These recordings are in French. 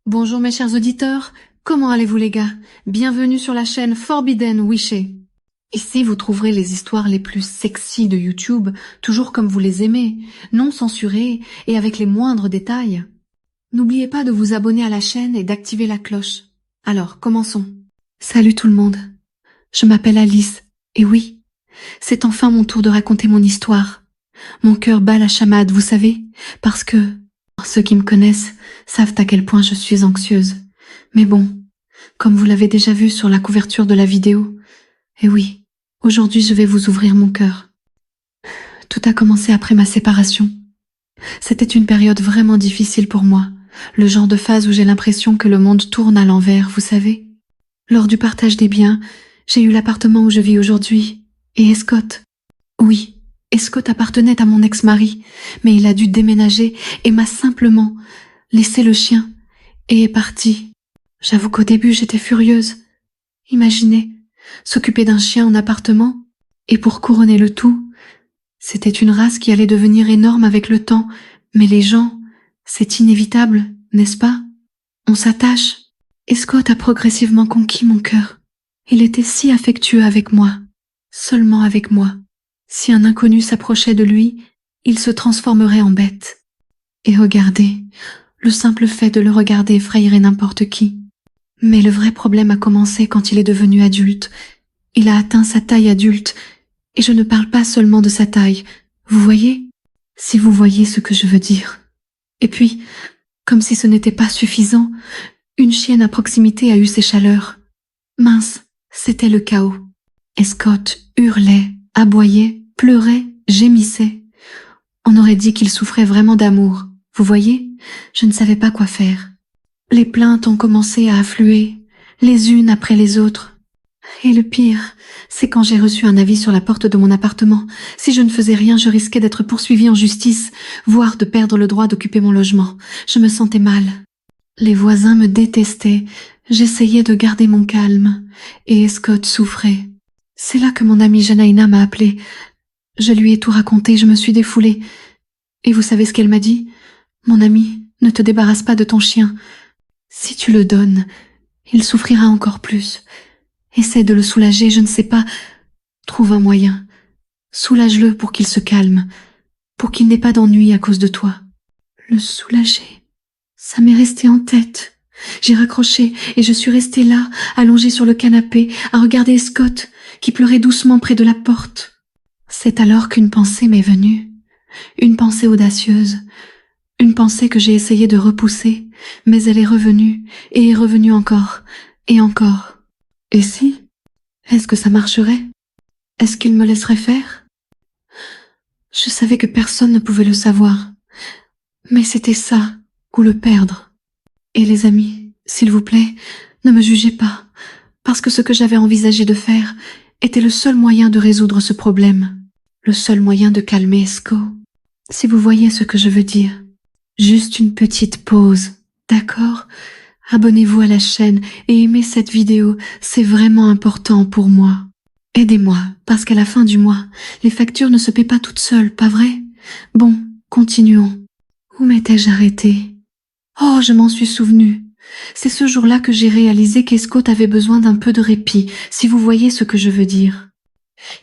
Bonjour mes chers auditeurs, comment allez-vous les gars? Bienvenue sur la chaîne Forbidden Wishes. Ici vous trouverez les histoires les plus sexy de YouTube, toujours comme vous les aimez, non censurées et avec les moindres détails. N'oubliez pas de vous abonner à la chaîne et d'activer la cloche. Alors, commençons. Salut tout le monde. Je m'appelle Alice, et oui, c'est enfin mon tour de raconter mon histoire. Mon cœur bat la chamade, vous savez, parce que ceux qui me connaissent savent à quel point je suis anxieuse. Mais bon, comme vous l'avez déjà vu sur la couverture de la vidéo, et oui, aujourd'hui je vais vous ouvrir mon cœur. Tout a commencé après ma séparation. C'était une période vraiment difficile pour moi, le genre de phase où j'ai l'impression que le monde tourne à l'envers, vous savez. Lors du partage des biens, j'ai eu l'appartement où je vis aujourd'hui, et Escott. Oui, Escott appartenait à mon ex-mari, mais il a dû déménager et m'a simplement laissé le chien et est parti. J'avoue qu'au début j'étais furieuse. Imaginez, s'occuper d'un chien en appartement, et pour couronner le tout, c'était une race qui allait devenir énorme avec le temps, mais les gens, c'est inévitable, n'est-ce pas? On s'attache. Et Scott a progressivement conquis mon cœur. Il était si affectueux avec moi, seulement avec moi. Si un inconnu s'approchait de lui, il se transformerait en bête. Et regardez, le simple fait de le regarder effrayerait n'importe qui. Mais le vrai problème a commencé quand il est devenu adulte. Il a atteint sa taille adulte, et je ne parle pas seulement de sa taille. Vous voyez? Si vous voyez ce que je veux dire. Et puis, comme si ce n'était pas suffisant, une chienne à proximité a eu ses chaleurs. Mince, c'était le chaos. Et Scott hurlait, aboyait, pleurait, gémissait. On aurait dit qu'il souffrait vraiment d'amour. Vous voyez? Je ne savais pas quoi faire. Les plaintes ont commencé à affluer, les unes après les autres. Et le pire, c'est quand j'ai reçu un avis sur la porte de mon appartement. Si je ne faisais rien, je risquais d'être poursuivie en justice, voire de perdre le droit d'occuper mon logement. Je me sentais mal. Les voisins me détestaient. J'essayais de garder mon calme. Et Scott souffrait. C'est là que mon amie Janaïna m'a appelée. Je lui ai tout raconté, je me suis défoulée. Et vous savez ce qu'elle m'a dit? Mon ami, ne te débarrasse pas de ton chien. Si tu le donnes, il souffrira encore plus. Essaie de le soulager, je ne sais pas. Trouve un moyen. Soulage-le pour qu'il se calme, pour qu'il n'ait pas d'ennui à cause de toi. Le soulager. Ça m'est resté en tête. J'ai raccroché et je suis restée là, allongée sur le canapé, à regarder Scott, qui pleurait doucement près de la porte. C'est alors qu'une pensée m'est venue. Une pensée audacieuse. Une pensée que j'ai essayé de repousser, mais elle est revenue, et est revenue encore, et encore. Et si? Est-ce que ça marcherait? Est-ce qu'il me laisserait faire? Je savais que personne ne pouvait le savoir. Mais c'était ça, ou le perdre. Et les amis, s'il vous plaît, ne me jugez pas, parce que ce que j'avais envisagé de faire était le seul moyen de résoudre ce problème, le seul moyen de calmer Esco. Si vous voyez ce que je veux dire. Juste une petite pause, d'accord? Abonnez-vous à la chaîne et aimez cette vidéo, c'est vraiment important pour moi. Aidez-moi, parce qu'à la fin du mois, les factures ne se paient pas toutes seules, pas vrai? Bon, continuons. Où m'étais-je arrêtée? Oh, je m'en suis souvenue. C'est ce jour-là que j'ai réalisé qu'Escott avait besoin d'un peu de répit, si vous voyez ce que je veux dire.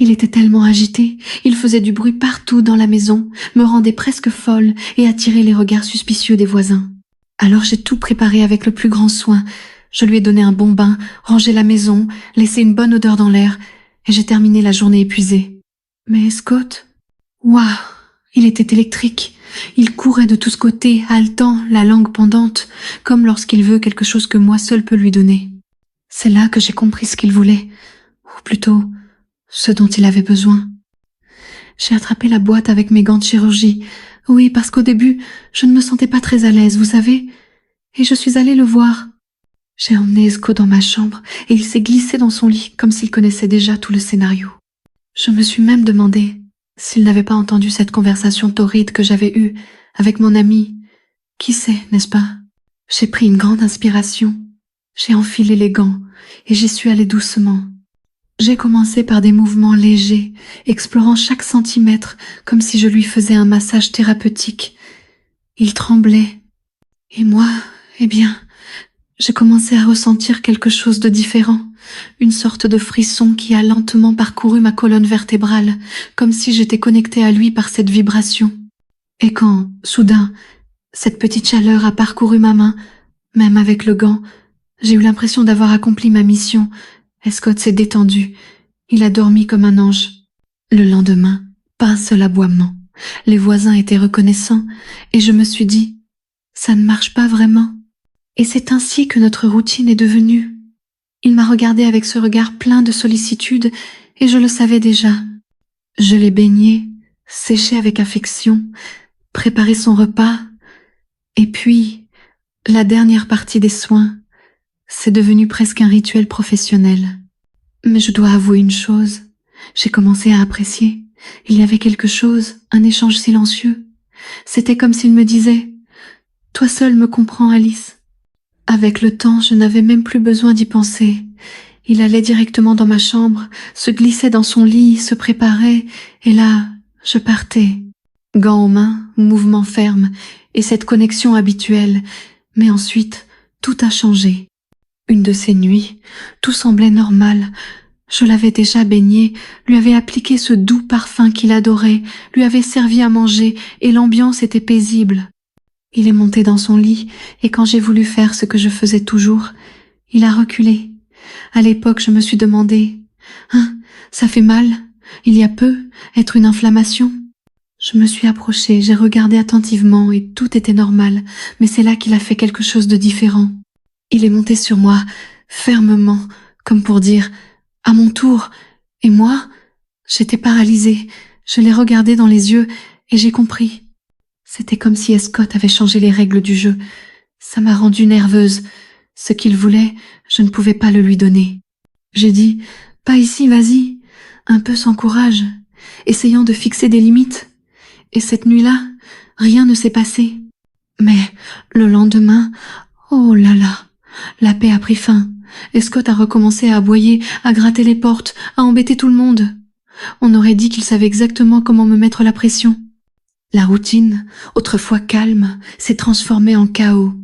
Il était tellement agité, il faisait du bruit partout dans la maison, me rendait presque folle et attirait les regards suspicieux des voisins. Alors j'ai tout préparé avec le plus grand soin. Je lui ai donné un bon bain, rangé la maison, laissé une bonne odeur dans l'air, et j'ai terminé la journée épuisée. Mais Scott, waouh, il était électrique. Il courait de tous côtés, haletant, la langue pendante, comme lorsqu'il veut quelque chose que moi seule peux lui donner. C'est là que j'ai compris ce qu'il voulait, ou plutôt, ce dont il avait besoin. J'ai attrapé la boîte avec mes gants de chirurgie. Oui, parce qu'au début, je ne me sentais pas très à l'aise, vous savez, et je suis allée le voir. J'ai emmené Esco dans ma chambre, et il s'est glissé dans son lit, comme s'il connaissait déjà tout le scénario. Je me suis même demandé s'il n'avait pas entendu cette conversation torride que j'avais eue avec mon ami. Qui sait, n'est-ce pas? J'ai pris une grande inspiration. J'ai enfilé les gants, et j'y suis allée doucement. J'ai commencé par des mouvements légers, explorant chaque centimètre, comme si je lui faisais un massage thérapeutique. Il tremblait. Et moi, eh bien, J'ai commencé à ressentir quelque chose de différent, une sorte de frisson qui a lentement parcouru ma colonne vertébrale, comme si j'étais connectée à lui par cette vibration. Et quand, soudain, cette petite chaleur a parcouru ma main, même avec le gant, j'ai eu l'impression d'avoir accompli ma mission, et Scott s'est détendu. Il a dormi comme un ange. Le lendemain, pas un seul aboiement. Les voisins étaient reconnaissants, et je me suis dit, ça ne marche pas vraiment. Et c'est ainsi que notre routine est devenue. Il m'a regardé avec ce regard plein de sollicitude, et je le savais déjà. Je l'ai baigné, séché avec affection, préparé son repas, et puis, la dernière partie des soins, c'est devenu presque un rituel professionnel. Mais je dois avouer une chose, j'ai commencé à apprécier. Il y avait quelque chose, un échange silencieux. C'était comme s'il me disait « Toi seule me comprends, Alice ». Avec le temps, je n'avais même plus besoin d'y penser. Il allait directement dans ma chambre, se glissait dans son lit, se préparait, et là, je partais. Gants aux mains, mouvement ferme, et cette connexion habituelle. Mais ensuite, tout a changé. Une de ces nuits, tout semblait normal. Je l'avais déjà baigné, lui avais appliqué ce doux parfum qu'il adorait, lui avais servi à manger, et l'ambiance était paisible. Il est monté dans son lit, et quand j'ai voulu faire ce que je faisais toujours, il a reculé. À l'époque, je me suis demandé, « Hein, ça fait mal? Il y a peu? Être une inflammation ?» Je me suis approchée, j'ai regardé attentivement, et tout était normal, mais c'est là qu'il a fait quelque chose de différent. Il est monté sur moi, fermement, comme pour dire « À mon tour !» Et moi, j'étais paralysée. Je l'ai regardé dans les yeux et j'ai compris. C'était comme si Scott avait changé les règles du jeu. Ça m'a rendue nerveuse. Ce qu'il voulait, je ne pouvais pas le lui donner. J'ai dit « Pas ici, vas-y !» un peu sans courage, essayant de fixer des limites. Et cette nuit-là, rien ne s'est passé. Mais le lendemain, oh là là, la paix a pris fin, et Scott a recommencé à aboyer, à gratter les portes, à embêter tout le monde. On aurait dit qu'il savait exactement comment me mettre la pression. La routine, autrefois calme, s'est transformée en chaos.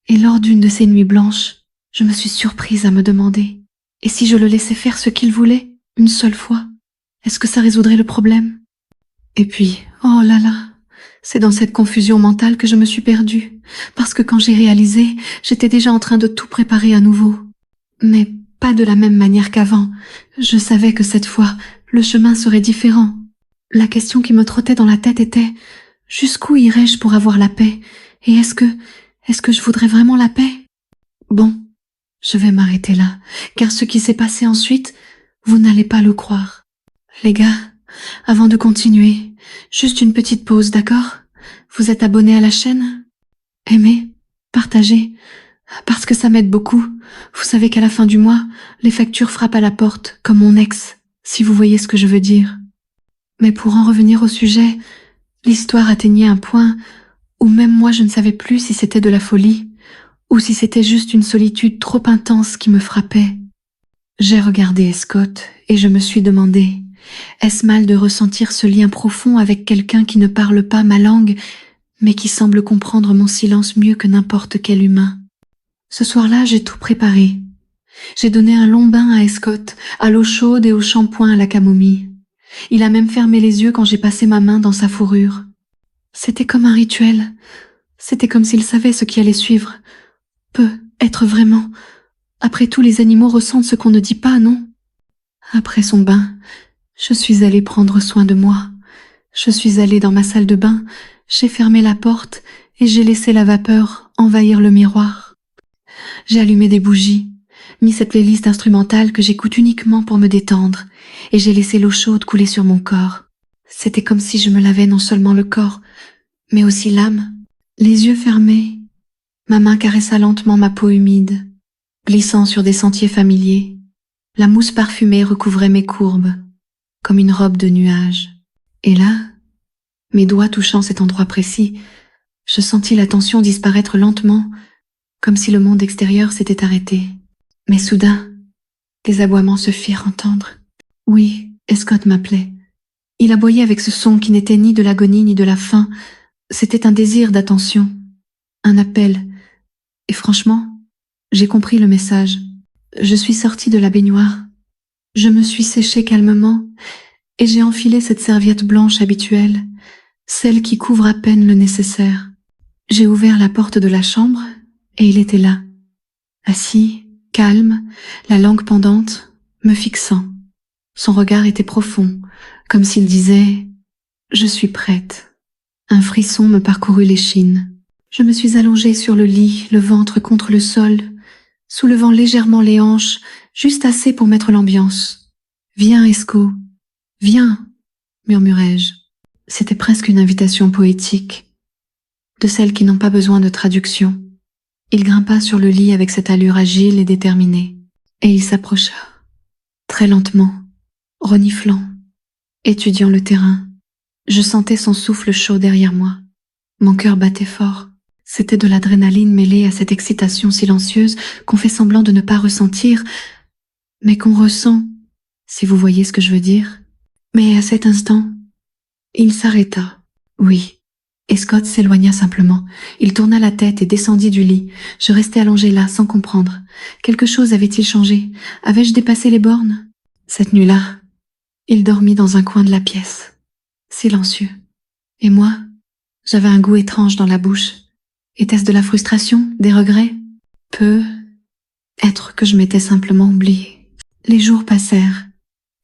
Et lors d'une de ces nuits blanches, je me suis surprise à me demander, et si je le laissais faire ce qu'il voulait, une seule fois, est-ce que ça résoudrait le problème? Et puis, oh là là, c'est dans cette confusion mentale que je me suis perdue, parce que quand j'ai réalisé, j'étais déjà en train de tout préparer à nouveau. Mais pas de la même manière qu'avant. Je savais que cette fois, le chemin serait différent. La question qui me trottait dans la tête était « Jusqu'où irais-je pour avoir la paix? Et est-ce que je voudrais vraiment la paix ?» Bon, je vais m'arrêter là, car ce qui s'est passé ensuite, vous n'allez pas le croire. Les gars, avant de continuer, juste une petite pause, d'accord? Vous êtes abonnés à la chaîne? Aimez, partagez, parce que ça m'aide beaucoup. Vous savez qu'à la fin du mois, les factures frappent à la porte, comme mon ex, si vous voyez ce que je veux dire. Mais pour en revenir au sujet, l'histoire atteignait un point où même moi je ne savais plus si c'était de la folie ou si c'était juste une solitude trop intense qui me frappait. J'ai regardé Scott et je me suis demandé, est-ce mal de ressentir ce lien profond avec quelqu'un qui ne parle pas ma langue, mais qui semble comprendre mon silence mieux que n'importe quel humain? Ce soir-là, j'ai tout préparé. J'ai donné un long bain à Scott, à l'eau chaude et au shampoing à la camomille. Il a même fermé les yeux quand j'ai passé ma main dans sa fourrure. C'était comme un rituel. C'était comme s'il savait ce qui allait suivre. Peut être vraiment. Après tout, les animaux ressentent ce qu'on ne dit pas, non? Après son bain, je suis allée prendre soin de moi. Je suis allée dans ma salle de bain, j'ai fermé la porte et j'ai laissé la vapeur envahir le miroir. J'ai allumé des bougies, mis cette playlist instrumentale que j'écoute uniquement pour me détendre, et j'ai laissé l'eau chaude couler sur mon corps. C'était comme si je me lavais non seulement le corps, mais aussi l'âme. Les yeux fermés, ma main caressa lentement ma peau humide, glissant sur des sentiers familiers. La mousse parfumée recouvrait mes courbes, comme une robe de nuages. Et là, mes doigts touchant cet endroit précis, je sentis la tension disparaître lentement, comme si le monde extérieur s'était arrêté. Mais soudain, des aboiements se firent entendre. Oui, Scott m'appelait. Il aboyait avec ce son qui n'était ni de l'agonie ni de la faim. C'était un désir d'attention, un appel. Et franchement, J'ai compris le message. Je suis sortie de la baignoire. Je me suis séchée calmement et j'ai enfilé cette serviette blanche habituelle, celle qui couvre à peine le nécessaire. J'ai ouvert la porte de la chambre et il était là, assis, calme, la langue pendante, me fixant. Son regard était profond, comme s'il disait « Je suis prête ». Un frisson me parcourut l'échine. Je me suis allongée sur le lit, le ventre contre le sol, soulevant légèrement les hanches, juste assez pour mettre l'ambiance. « Viens, Esco, viens », murmurai-je. C'était presque une invitation poétique, de celles qui n'ont pas besoin de traduction. Il grimpa sur le lit avec cette allure agile et déterminée, et il s'approcha, très lentement, reniflant, étudiant le terrain. Je sentais son souffle chaud derrière moi. Mon cœur battait fort. C'était de l'adrénaline mêlée à cette excitation silencieuse qu'on fait semblant de ne pas ressentir, mais qu'on ressent, si vous voyez ce que je veux dire. Mais à cet instant, il s'arrêta. Oui. Et Scott s'éloigna simplement. Il tourna la tête et descendit du lit. Je restais allongée là, sans comprendre. Quelque chose avait-il changé? Avais-je dépassé les bornes? Cette nuit-là, il dormit dans un coin de la pièce, silencieux. Et moi, j'avais un goût étrange dans la bouche. Était-ce de la frustration, des regrets? Peut-être que je m'étais simplement oubliée. Les jours passèrent,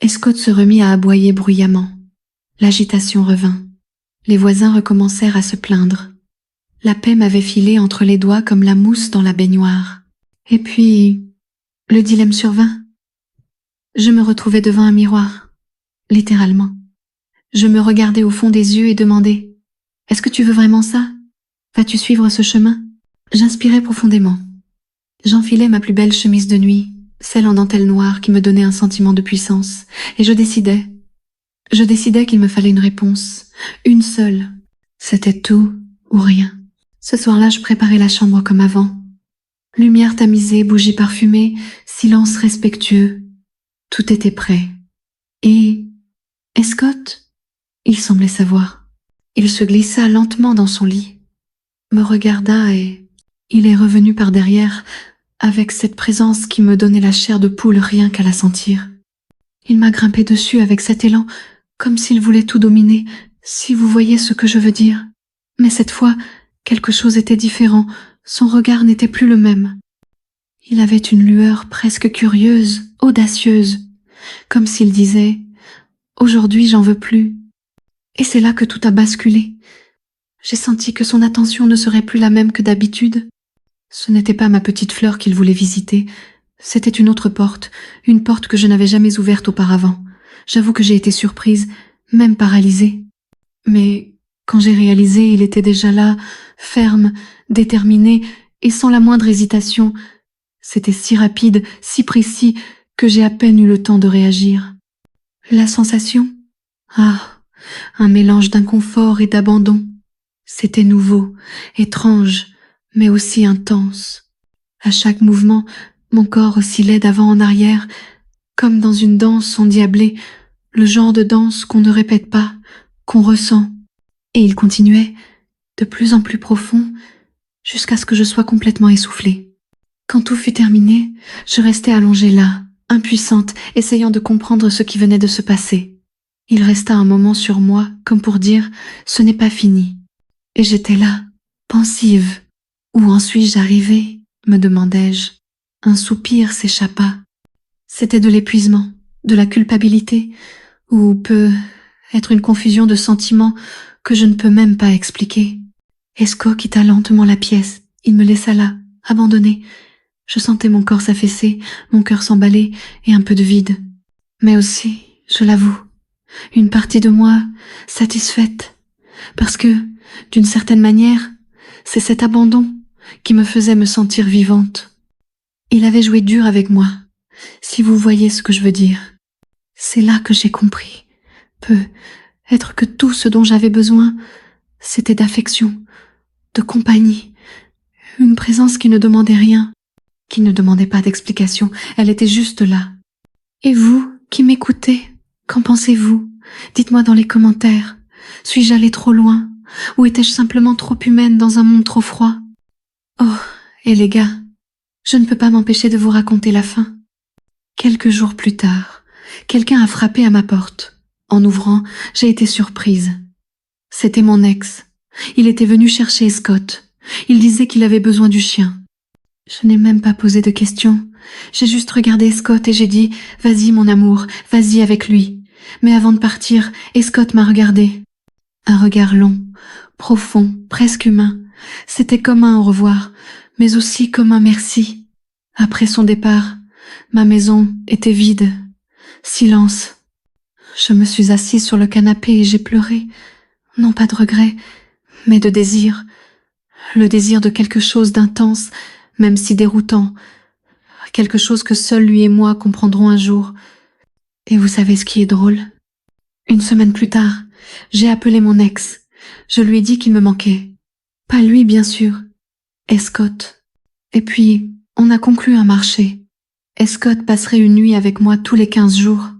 et Scott se remit à aboyer bruyamment. L'agitation revint. Les voisins recommencèrent à se plaindre. La paix m'avait filé entre les doigts comme la mousse dans la baignoire. Et puis, le dilemme survint. Je me retrouvais devant un miroir, littéralement. Je me regardais au fond des yeux et demandais « Est-ce que tu veux vraiment ça? Vas-tu suivre ce chemin ?» J'inspirais profondément. J'enfilais ma plus belle chemise de nuit, celle en dentelle noire qui me donnait un sentiment de puissance, et je décidais. Je décidais qu'il me fallait une réponse, une seule. C'était tout ou rien. Ce soir-là, je préparais la chambre comme avant. Lumière tamisée, bougies parfumées, silence respectueux. Tout était prêt. Et Scott, il semblait savoir. Il se glissa lentement dans son lit, me regarda et il est revenu par derrière avec cette présence qui me donnait la chair de poule rien qu'à la sentir. Il m'a grimpé dessus avec cet élan, comme s'il voulait tout dominer, si vous voyez ce que je veux dire. Mais cette fois, quelque chose était différent, son regard n'était plus le même. Il avait une lueur presque curieuse, audacieuse, comme s'il disait « Aujourd'hui, j'en veux plus ». Et c'est là que tout a basculé. J'ai senti que son attention ne serait plus la même que d'habitude. Ce n'était pas ma petite fleur qu'il voulait visiter, c'était une autre porte, une porte que je n'avais jamais ouverte auparavant. J'avoue que j'ai été surprise, même paralysée. Mais quand j'ai réalisé, il était déjà là, ferme, déterminé, et sans la moindre hésitation. C'était si rapide, si précis, que j'ai à peine eu le temps de réagir. La sensation? Ah, un mélange d'inconfort et d'abandon. C'était nouveau, étrange, mais aussi intense. À chaque mouvement, mon corps oscillait d'avant en arrière, comme dans une danse endiablée, le genre de danse qu'on ne répète pas, qu'on ressent. Et il continuait, de plus en plus profond, jusqu'à ce que je sois complètement essoufflée. Quand tout fut terminé, je restais allongée là, impuissante, essayant de comprendre ce qui venait de se passer. Il resta un moment sur moi, comme pour dire « ce n'est pas fini ». Et j'étais là, pensive. Où en suis-je arrivée? Me demandai-je. Un soupir s'échappa. C'était de l'épuisement, de la culpabilité, ou peut-être une confusion de sentiments que je ne peux même pas expliquer. Esco quitta lentement la pièce. Il me laissa là, abandonnée. Je sentais mon corps s'affaisser, mon cœur s'emballer et un peu de vide. Mais aussi, je l'avoue, une partie de moi satisfaite. Parce que, d'une certaine manière, c'est cet abandon qui me faisait me sentir vivante. Il avait joué dur avec moi, si vous voyez ce que je veux dire. C'est là que j'ai compris. Peut-être que tout ce dont j'avais besoin, c'était d'affection, de compagnie, une présence qui ne demandait rien, qui ne demandait pas d'explication, elle était juste là. Et vous, qui m'écoutez, qu'en pensez-vous? Dites-moi dans les commentaires. Suis-je allée trop loin? Ou étais-je simplement trop humaine dans un monde trop froid? Oh, et les gars, Je ne peux pas m'empêcher de vous raconter la fin. Quelques jours plus tard, quelqu'un a frappé à ma porte. En ouvrant, j'ai été surprise. C'était mon ex. Il était venu chercher Scott. Il disait qu'il avait besoin du chien. Je n'ai même pas posé de questions. J'ai juste regardé Scott et j'ai dit « Vas-y mon amour, vas-y avec lui ». Mais avant de partir, Scott m'a regardé. Un regard long, profond, presque humain. C'était comme un au revoir, mais aussi comme un merci. Après son départ, ma maison était vide. Silence. Je me suis assise sur le canapé et j'ai pleuré. Non pas de regret, mais de désir. Le désir de quelque chose d'intense, même si déroutant. Quelque chose que seuls lui et moi comprendrons un jour. Et vous savez ce qui est drôle? Une semaine plus tard, j'ai appelé mon ex. Je lui ai dit qu'il me manquait. Pas lui, bien sûr. Scott. Et puis, on a conclu un marché. Scott passerait une nuit avec moi tous les 15 jours.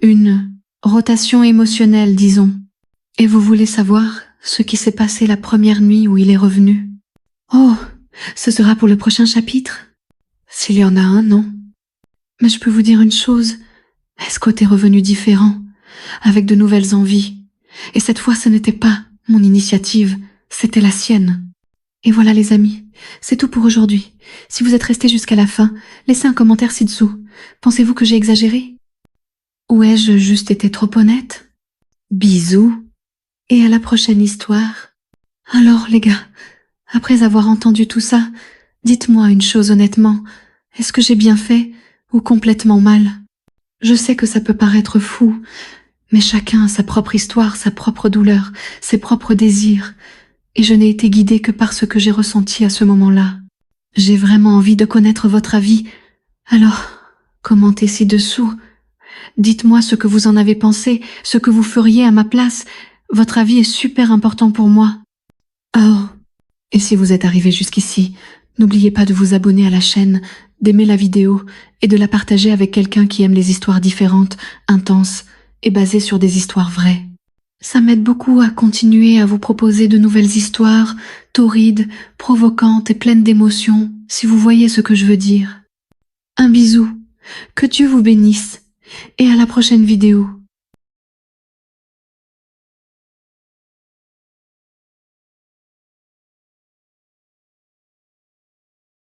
Une rotation émotionnelle, disons. Et vous voulez savoir ce qui s'est passé la première nuit où il est revenu? Oh, ce sera pour le prochain chapitre. S'il y en a un, non. Mais je peux vous dire une chose. Scott est revenu différent, avec de nouvelles envies. Et cette fois, ce n'était pas mon initiative, c'était la sienne. Et voilà les amis, c'est tout pour aujourd'hui. Si vous êtes restés jusqu'à la fin, laissez un commentaire ci-dessous. Pensez-vous que j'ai exagéré? Ou ai-je juste été trop honnête? Bisous, et à la prochaine histoire. Alors les gars, après avoir entendu tout ça, dites-moi une chose honnêtement, est-ce que j'ai bien fait ou complètement mal? Je sais que ça peut paraître fou, mais chacun a sa propre histoire, sa propre douleur, ses propres désirs, et je n'ai été guidée que par ce que j'ai ressenti à ce moment-là. J'ai vraiment envie de connaître votre avis, alors commentez ci-dessous. Dites-moi ce que vous en avez pensé, ce que vous feriez à ma place. Votre avis est super important pour moi. Oh, et si vous êtes arrivé jusqu'ici, n'oubliez pas de vous abonner à la chaîne, d'aimer la vidéo et de la partager avec quelqu'un qui aime les histoires différentes, intenses et basées sur des histoires vraies. Ça m'aide beaucoup à continuer à vous proposer de nouvelles histoires, torrides, provocantes et pleines d'émotions, si vous voyez ce que je veux dire. Un bisou, que Dieu vous bénisse, et à la prochaine vidéo.